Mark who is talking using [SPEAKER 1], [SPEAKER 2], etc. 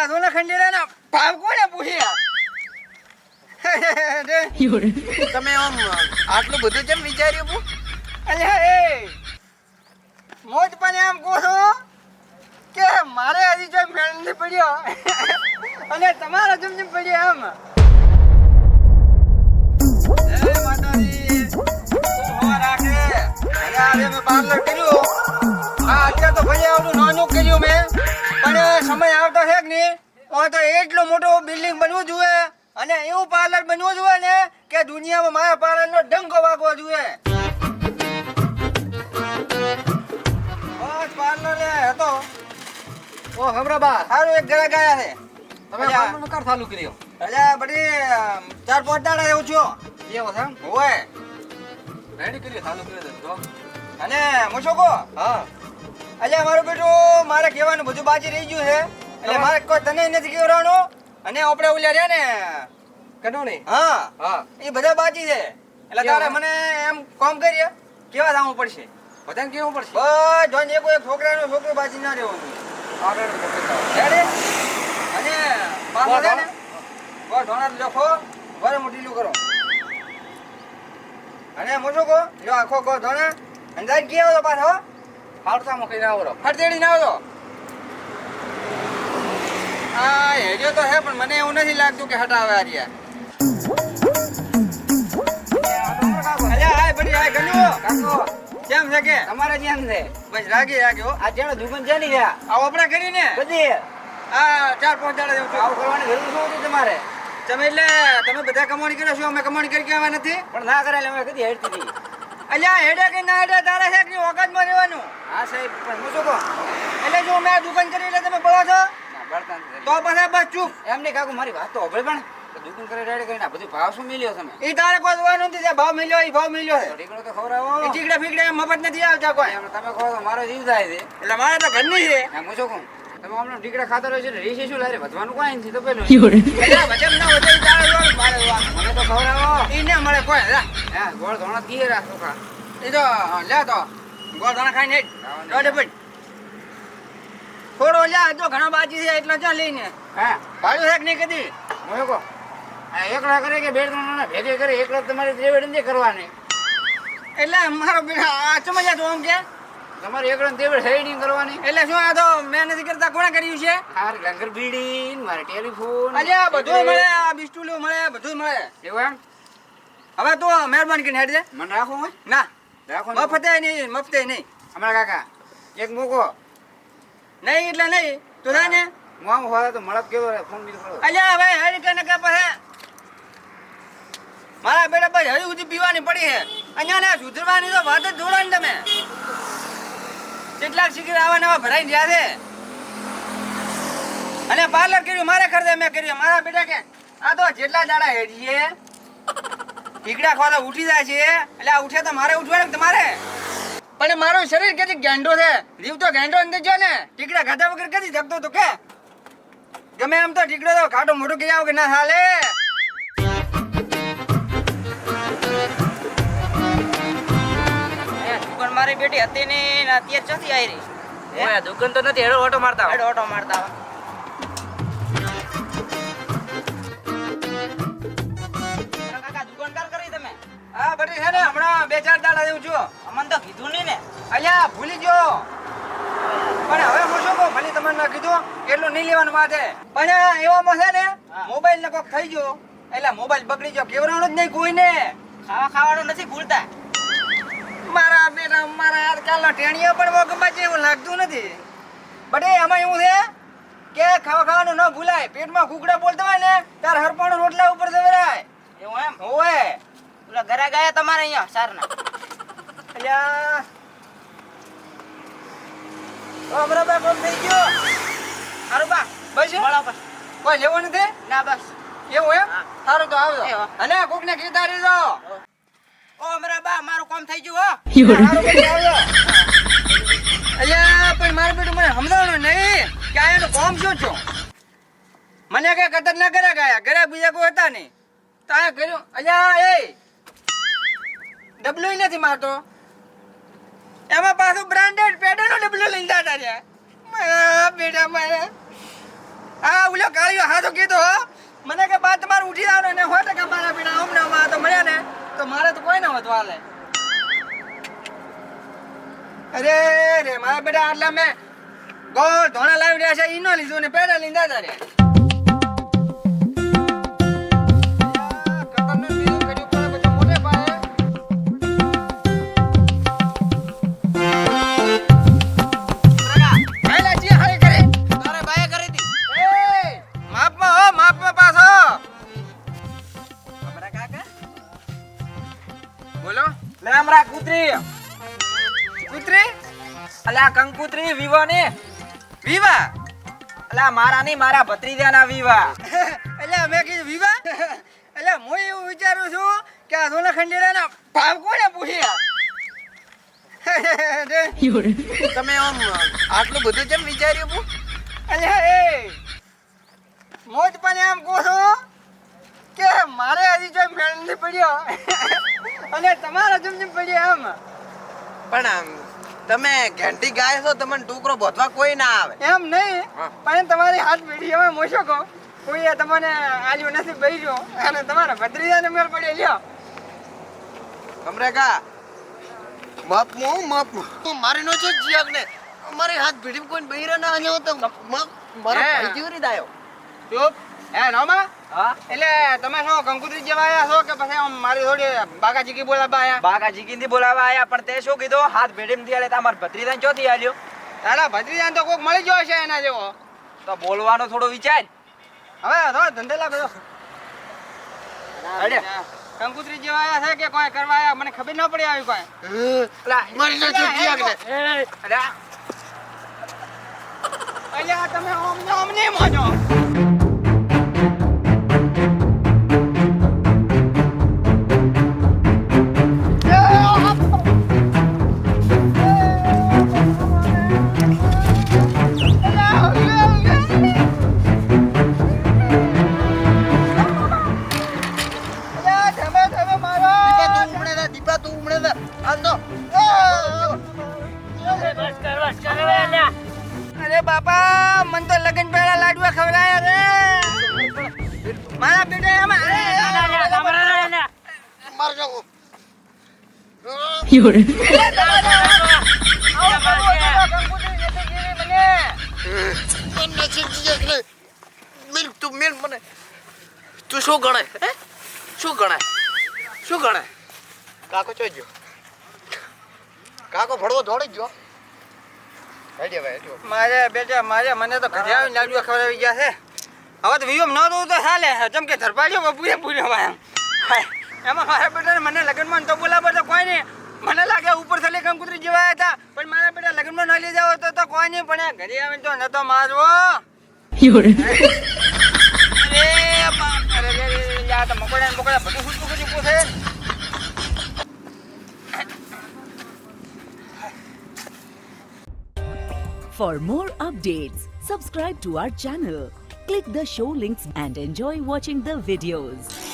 [SPEAKER 1] આ ધોના ખંડેરાના ભાવ કોને પૂછ્યા?
[SPEAKER 2] તમે આમ આટલું બધું કેમ વિચાર્યું બુ?
[SPEAKER 1] અલ્યા એ મોજ પણ એમ કહો છો કે મારે હજી જો મેળ નથી પડ્યો અને તમારો જેમ પડ્યો એમ. જય માતાજી, હવા રાખે. અને આજે મેં પાર્લર કર્યું. અત્યારે તો ભલે આવડું નાનું કર્યું મેં, પણ સમય આવતો છે કે નહીં, તો એટલો મોટો બિલ્ડિંગ બનવું જોઈએ અને એવું પાર્લર બનવું જોઈએ ને કે દુનિયામાં મારા પાર્લરનો ડંકો વાગવો જોઈએ. બસ પાર્લર હતો.
[SPEAKER 2] ઓ હમરાબા,
[SPEAKER 1] સારું એક ગ્રાહક આયા છે.
[SPEAKER 2] તમે પાર્લરનું કાર ચાલુ કર્યો?
[SPEAKER 1] અલ્યા બધી 4-5 દાડા એવું છું.
[SPEAKER 2] એવો છે એમ?
[SPEAKER 1] હોય
[SPEAKER 2] રેડી કર્યો, ચાલુ કર્યો તો.
[SPEAKER 1] અને મુશોકો
[SPEAKER 2] હા.
[SPEAKER 1] અલ્યા મારું બેટું મારે કહેવાનું બધું બાકી રહી ગયું છે. એટલે મારે કોઈ તને નથી કહેવાનું અને આપણે ઓલ્યા રહ્યા ને
[SPEAKER 2] કનોણી?
[SPEAKER 1] હા
[SPEAKER 2] હા.
[SPEAKER 1] એ બધા બાકી છે. એટલે તારે મને એમ કામ કરીએ કેવા જવું પડશે?
[SPEAKER 2] બધાને કેવું પડશે?
[SPEAKER 1] બસ જોઈને એક છોકરાનો છોકરો બાકી ના રહેવાનું. રેડી? અને પાછો છે ને બસ ધોણા લખો વરે મોટીલું કરો. અને મુશોકો જો આખો ગો ધોણા અંદાજ કે આવો પાછો
[SPEAKER 2] હાડતા મોકલીને આવરો.
[SPEAKER 1] હટદેડી ના આવતો. આ હેડ્યો તો હે પણ મને એવું નથી લાગતું કે હટાવે આ રહ્યા. અલ્યા હાય બડી હાય ગણ્યો
[SPEAKER 2] કાકો,
[SPEAKER 1] કેમ છે કે
[SPEAKER 2] તમારે જેમ છે.
[SPEAKER 1] બસ રાગી રાગ્યો.
[SPEAKER 2] આ જેનો દુકાન છે ને રહ્યા.
[SPEAKER 1] આવો આપણે કરીને
[SPEAKER 2] બધી
[SPEAKER 1] આ 4-5 દાડા જેવું
[SPEAKER 2] આવું કરવાની જરૂર શું હતી તમારે?
[SPEAKER 1] તમે એટલે તમે બધા કમાણી કરો છો, અમે કમાણી કરી કે આવ્યા નથી.
[SPEAKER 2] પણ ના કરાય અમે કદી હેડતી હતી.
[SPEAKER 1] અલ્યા હેડે કે ના હેડે તારા છે કે ઓકાતમાં રહેવાનું.
[SPEAKER 2] હા સાહેબ, પણ હું શું કહું?
[SPEAKER 1] એટલે જો મેં દુકાન કરી એટલે તમે બોલો છો
[SPEAKER 2] ના, બળતા નથી.
[SPEAKER 1] તો પછી બસ ચૂપ.
[SPEAKER 2] એમ નહીં કાકુ, મારી વાત તો હોભળ પણ. તો દુકાન કરે રેડી કરીને આ બધું ભાવ શું મિલ્યો તમે?
[SPEAKER 1] એ તારે કોઈ જોવાનું નથી. જે ભાવ મિલ્યો એ ભાવ મિલ્યો
[SPEAKER 2] તો
[SPEAKER 1] છે.
[SPEAKER 2] ઢીકડો તો ખવડાવો.
[SPEAKER 1] એ ટીકડા ફીકડા મફત નથી આવતા કોઈ.
[SPEAKER 2] એમ તમે કહો તો મારો જીવ થાય છે.
[SPEAKER 1] એટલે મારે તો ઘરની છે.
[SPEAKER 2] ના, હું શું કહું? તમે હમણાં ઢીકડા ખાતા રહો છો એટલે રીસે શું લારે વધવાનું કોઈ નથી તો પેલું.
[SPEAKER 1] એટલે વચન ના વધે ઈ તારે જોવાનું, મારે જોવાનું.
[SPEAKER 2] મને તો ખવડાવો.
[SPEAKER 1] ઈ ના મળે કોઈ. લા.
[SPEAKER 2] હા, ગોળ ધોણા દીએ રાખો કા.
[SPEAKER 1] એ તો લે તો ગોળ દાણા ખાઈને હેડ. દોડે પડ. થોડો લ્યા જો ઘણા બાકી છે એટલો ચા લઈને.
[SPEAKER 2] હા,
[SPEAKER 1] ભાડું છે કે નહીં કદી?
[SPEAKER 2] હું શું કહું? આ એકલા કરે કે બે ત્રણ ભેગે કરે, એકલા તમારે ત્રેવડ નથી કરવાની.
[SPEAKER 1] એટલે મારો બેટા આ સમજ્યા તો આમ કે
[SPEAKER 2] તમારે એકલા ત્રેવડ હેડિંગ કરવાની.
[SPEAKER 1] એટલે શું આ તો મેં નથી કરતા કોણે કર્યું છે?
[SPEAKER 2] હાર લંગર બીડી, મારે ટેલિફોન.
[SPEAKER 1] અલ્યા બધું મળે, આ બિસ્ટુલું મળે, બધું મળે.
[SPEAKER 2] એવું એમ?
[SPEAKER 1] હવે તું મહેરબાની કરીને હેડ દે.
[SPEAKER 2] મને રાખો હોય?
[SPEAKER 1] ના
[SPEAKER 2] રાખો ને.
[SPEAKER 1] મફતે નહીં, મફતે નહીં.
[SPEAKER 2] અમારા કાકા એક મૂકો.
[SPEAKER 1] નહીં એટલે નહીં તું થાય ને.
[SPEAKER 2] હું આમ હોય તો મળત કેવો ફોન બીજો કરો.
[SPEAKER 1] અલ્યા ભાઈ હેડ કે નકા પછી મારા બેટા ભાઈ હજુ સુધી પીવાની પડી છે. અહીંયા ને સુધરવાની તો વાત જ જોડો ને તમે. કેટલાક શિખર આવા નવા ભરાઈ ગયા છે. અને પાર્લર કર્યું મારે ખર્ચે મેં કર્યું. મારા બેટા કે આ તો જેટલા દાડા હેડીએ ટીકડા ખોતા ઉઠી જાય છે. એટલે આ ઉઠે તો મારે ઉઠવાનું કે તમારે? પણ મારું શરીર કેટલી ગેંડો છે. જીવ તો ગેંડો અંદર જો ને ટીકડા ખાધા વગર કદી જપતો તો કે ગમે એમ તો ટીકડો તો ખાટો મોટું કરી આવો કે ના હાલે.
[SPEAKER 3] દુકાન મારી બેટી હતી ને અત્યારે ચોથી આવી રહી.
[SPEAKER 2] ઓય દુકાન તો નથી, હેડો ઓટો મારતા આવો.
[SPEAKER 3] હેડો ઓટો મારતા આવો. કાકા દુકાનદાર કરી તમે?
[SPEAKER 1] હા બટી છે ને હમણાં 2-4 દાડા જેવું છું.
[SPEAKER 3] અમને તો કીધું નહીં ને.
[SPEAKER 1] અલ્યા ભૂલી ગયો. પણ હવે હું શું કહું, ભલે તમને ના કીધું એટલું નહીં લેવાનું વાત છે. પણ એવામાં છે ને મોબાઈલ ને કોક થઈ ગયો એટલે મોબાઈલ બગડી ગયો. કેવરાણું જ નહીં કોઈને.
[SPEAKER 3] ખાવાનું નથી ભૂલતા.
[SPEAKER 1] મારા બેટા મારા આજકાલનો ટેણીઓ પણ વગમાં છે એવું લાગતું નથી. બટે આમાં એવું છે કે ખાવાનું ન ભૂલાય. પેટમાં કુકડા બોલતા હોય ને તાર હરપાણું રોટલા ઉપર જવરાય.
[SPEAKER 3] એવું એમ?
[SPEAKER 1] હોય
[SPEAKER 3] પેલા ઘરે ગયા તમારે અહીંયા સારના.
[SPEAKER 1] અલ્યા ઓ અમારા બા કોમ થઈ ગયો. હારું બા બસ
[SPEAKER 3] મળો બસ.
[SPEAKER 1] કોઈ લેવો નથી?
[SPEAKER 3] ના બસ.
[SPEAKER 1] એવું એમ?
[SPEAKER 3] હા.
[SPEAKER 1] સારું તો આવજો.
[SPEAKER 3] એ હો.
[SPEAKER 1] અને કોકને કીધા રીજો.
[SPEAKER 3] ઓ અમારા બા મારું કામ થઈ ગયું હો.
[SPEAKER 1] સારું પછી આવજો. અલ્યા પણ મારું બેટું મને સમજાવવાનું નહીં કે આ એનું કામ શું છું. મને કઈ કદર ના કર્યા ગયા. ઘરે બીજા કોઈ હતા નહીં તો આ કર્યું. અલ્યા એ ડબલું નથી મારતો. એમાં પાછું બ્રાન્ડેડ પેડનો ડબલું લઈને જતા રહ્યા. મારા બેટા મારા આ ઓલો કાળિયો હાથો કીધો હો મને કે બા તમારે ઉઠી જવાનું ને 100% મારા પીડા આમ ને આમ તો મળ્યા ને તો મારે તો કોઈ ના વધવા લે અરે રે મારા બેટા આટલા મેં ગોળ ધોણા લાવી રહ્યા છે ઈનો લીધું ને પેડા લઈને દાદા રે
[SPEAKER 3] કંકુત્રી વિવા ને
[SPEAKER 1] વિવા
[SPEAKER 3] અલા મારા નહીં મારા ભત્રીજાના વિવા
[SPEAKER 1] એટલે મેં કીધું વિવા એટલે હું એવું વિચારું છું કે આ ધોલા ખંડેરાના ભાવ કોને પૂછ્યા
[SPEAKER 2] તમે આમ આટલું બધું કેમ વિચાર્યું બુ
[SPEAKER 1] એટલે એ મોજ પણ એમ કહું છું કે મારે હજી જો મેળ નથી પડ્યો અને તમારો જમજમ પડ્યો એમ
[SPEAKER 2] પણ તમે ઘંટી ગાય છો તમને ટુકડો બોધવા કોઈ ના આવે
[SPEAKER 1] એમ નહીં પણ તમારી હાથ પેઢી હવે મોશો કહો કોઈએ તમને આલ્યું નથી બૈર્યો અને તમારા ભત્રીજાને મેળ પડ્યો લ્યો
[SPEAKER 2] અમરેકા માપ મારી નો છે જીયક ને અમારી હાથ ભીડી કોઈ બૈરા ના આલ્યો તો મારા ભાઈ જીવરી દાયો
[SPEAKER 1] ચૂપ હે નોમા
[SPEAKER 3] હા
[SPEAKER 1] એટલે તમે શું કંકુત્રી જેવા આયા છો કે પછી આમ મારી થોડી બાગાજીકી બોલાવા આયા
[SPEAKER 3] બાગાજી કીધી બોલાવા આયા પણ તે શું કીધું હાથ ભેડીમ દિયાલે તમાર ભત્રીજાને ચોથી આલ્યો
[SPEAKER 1] તારા ભત્રીજાને તો કોક મળી ગયો છે એના જેવો
[SPEAKER 3] તો બોલવાનો થોડો વિચાર
[SPEAKER 1] હવે તો ધંધે લાગો
[SPEAKER 3] અડે
[SPEAKER 1] કંકુત્રી જેવા આયા છે કે કોઈ કરવા આયા મને ખબર ન પડી આવી કોઈ
[SPEAKER 2] મારી નો છે જીયક ને
[SPEAKER 1] અરે અલ્યા તમે ઓમ ને મોજો અરે બાપા મન તો લગન પહેલા લાડવા ખવડાયા રે મારા બેટા એમાં
[SPEAKER 2] માર જાઓ તું શું ગણાય હે શું ગણાય કાકો ચોજો કાકો ભડવો દોડી ગયો
[SPEAKER 1] મારે બેટા મને તો ઘડિયાળ લાડવા ખવડાવી ગયા છે હવે તો વિયમ ન દઉં તો ચાલે જેમ કે ધરપાડ્યો પૂરે એમ એમાં મારા બેટાને મને લગ્નમાં તો બોલાવો તો કોઈ નહીં મને લાગે ઉપર થલે કંકુત્રી જેવા હતા પણ મારા બેટા લગ્નમાં ન લઈ જાવ તો કોઈ નહીં પણ આ ઘરે આવીને તો નતો મારવો અરે તો મકોડા બધું શું પૂછે
[SPEAKER 4] For more updates, subscribe to our channel, click the show links and enjoy watching the videos.